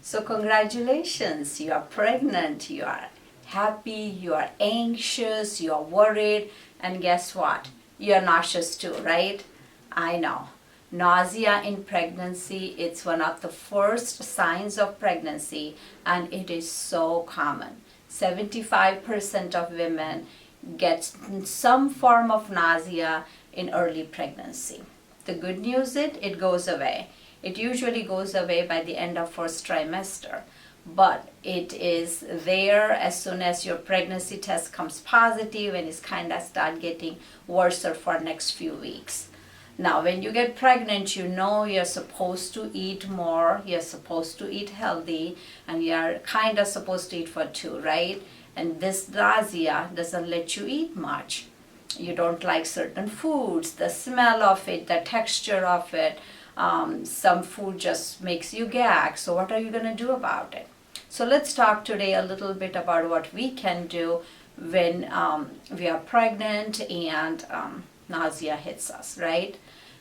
So congratulations, you are pregnant, you are happy, you are anxious, you are worried, and guess what? You are nauseous too, right? I know. Nausea in pregnancy, it's one of the first signs of pregnancy, and it is so common. 75% of women get some form of nausea in early pregnancy. The good news is it goes away. It usually goes away by the end of first trimester, but it is there as soon as your pregnancy test comes positive, and it's kind of start getting worse for next few weeks. Now, when you get pregnant, you know you're supposed to eat more, you're supposed to eat healthy, and you're kind of supposed to eat for two, right? And this nausea doesn't let you eat much. You don't like certain foods, the smell of it, the texture of it. Some food just makes you gag. So what are you going to do about it? So let's talk today a little bit about what we can do when we are pregnant and nausea hits us, right?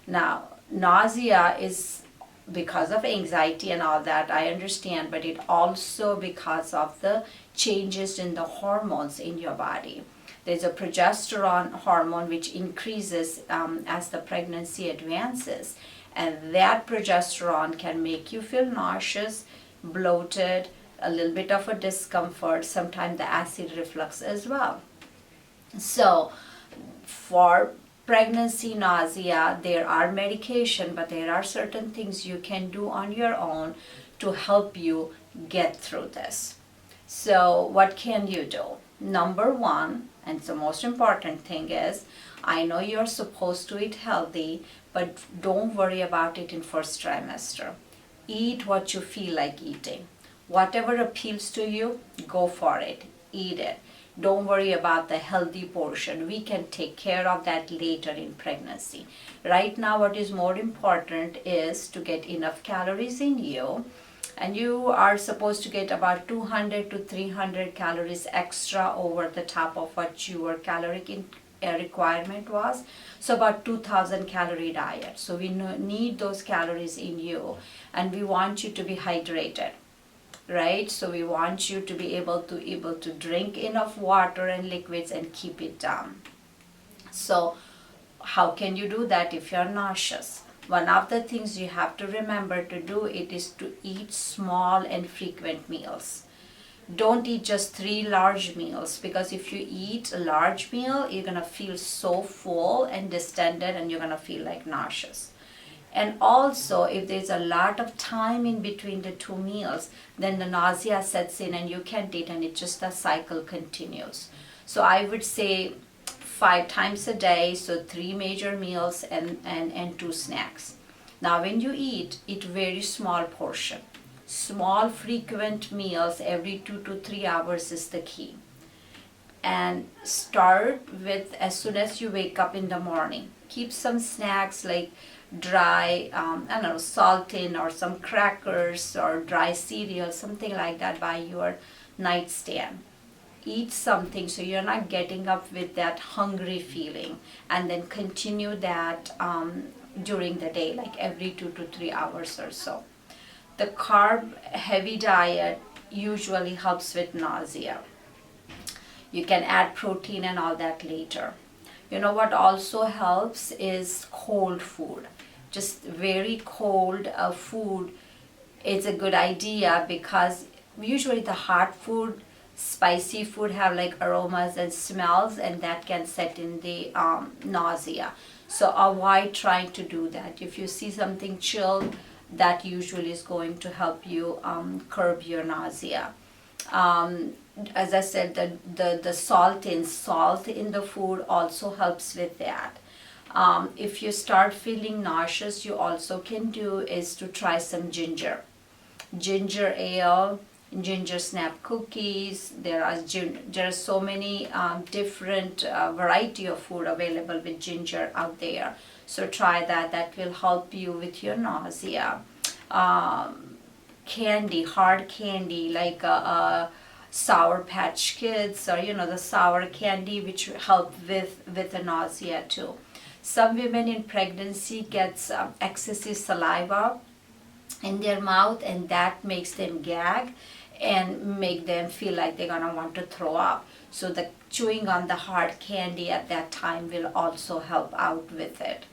Now, nausea is because of anxiety and all that, I understand, but it also because of the changes in the hormones in your body. There's a progesterone hormone which increases as the pregnancy advances, and that progesterone can make you feel nauseous, bloated, a little bit of a discomfort, sometimes the acid reflux as well. So for pregnancy nausea, there are medication, but there are certain things you can do on your own to help you get through this. So what can you do? Number one, and the most important thing is, I know you're supposed to eat healthy, but don't worry about it in first trimester. Eat what you feel like eating. Whatever appeals to you, go for it. Eat it. Don't worry about the healthy portion. We can take care of that later in pregnancy. Right now, what is more important is to get enough calories in you. And you are supposed to get about 200 to 300 calories extra over the top of what your caloric requirement was. So about 2000 calorie diet. So we need those calories in you, and we want you to be hydrated. Right? So we want you to be able to drink enough water and liquids and keep it down. So how can you do that if you're nauseous? One of the things you have to remember to do it is to eat small and frequent meals. Don't eat just 3 large meals, because if you eat a large meal, you're gonna feel so full and distended, and you're gonna feel like nauseous. And also, if there's a lot of time in between the two meals, then the nausea sets in and you can't eat, and the cycle continues. So I would say 5 times a day, so 3 major meals and 2 snacks. Now when you eat very small portion. Small frequent meals every 2 to 3 hours is the key. And start with as soon as you wake up in the morning. Keep some snacks like dry, saltine or some crackers or dry cereal, something like that by your nightstand. Eat something so you're not getting up with that hungry feeling, and then continue that during the day, like every 2 to 3 hours or so. The carb heavy diet usually helps with nausea. You can add protein and all that later. You know what also helps is cold food. Just very cold food is a good idea, because usually the hot food, spicy food have like aromas and smells, and that can set in the nausea. So avoid trying to do that. If you see something chilled, that usually is going to help you curb your nausea. As I said, the salt in the food also helps with that. If you start feeling nauseous, you also can do is to try some ginger ale, ginger snap cookies. There are so many different variety of food available with ginger out there. So try that. That will help you with your nausea. Candy, hard candy like Sour Patch Kids, or the sour candy, which help with the nausea too. Some women in pregnancy gets excessive saliva, in their mouth, and that makes them gag and make them feel like they're gonna want to throw up. So the chewing on the hard candy at that time will also help out with it.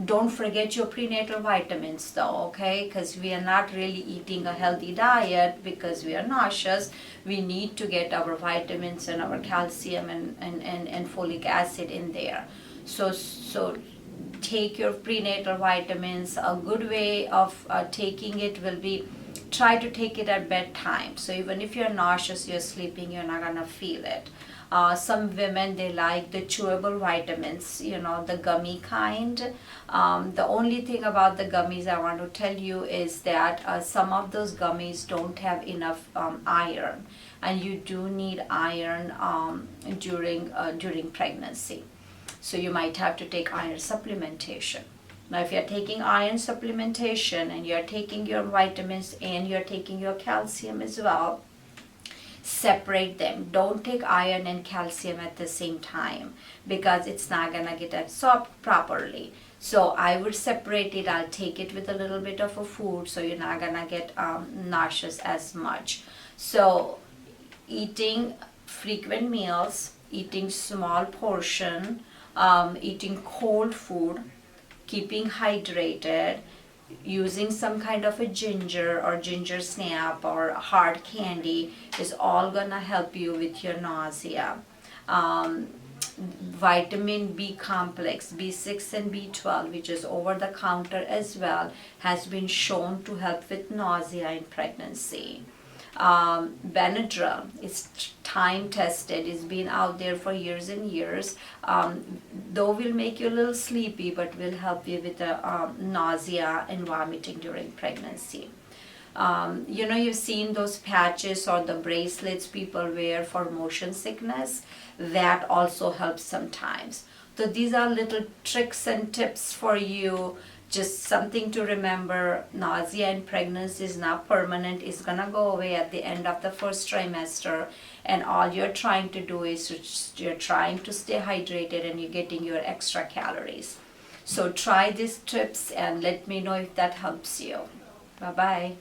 Don't forget your prenatal vitamins though, okay? Because we are not really eating a healthy diet because we are nauseous. We need to get our vitamins and our calcium and folic acid in there. So take your prenatal vitamins. A good way of taking it will be try to take it at bedtime. So even if you're nauseous, you're sleeping, you're not gonna feel it. Some women, they like the chewable vitamins, the gummy kind. The only thing about the gummies I want to tell you is that some of those gummies don't have enough iron, and you do need iron during pregnancy. So you might have to take iron supplementation. Now, if you're taking iron supplementation and you're taking your vitamins and you're taking your calcium as well, separate them. Don't take iron and calcium at the same time because it's not gonna get absorbed properly. So I would separate it. I'll take it with a little bit of a food, so you're not gonna get nauseous as much. So eating frequent meals, eating small portion, eating cold food, keeping hydrated, using some kind of a ginger or ginger snap or hard candy is all gonna help you with your nausea. Vitamin B complex, B6 and B12, which is over the counter as well, has been shown to help with nausea in pregnancy. Benadryl is time tested, it's been out there for years and years, though will make you a little sleepy but will help you with the nausea and vomiting during pregnancy. You've seen those patches or the bracelets people wear for motion sickness, that also helps sometimes. So these are little tricks and tips for you. Just something to remember, nausea in pregnancy is not permanent. It's gonna go away at the end of the first trimester, and all you're trying to do is you're trying to stay hydrated and you're getting your extra calories. So try these tips and let me know if that helps you. Bye-bye.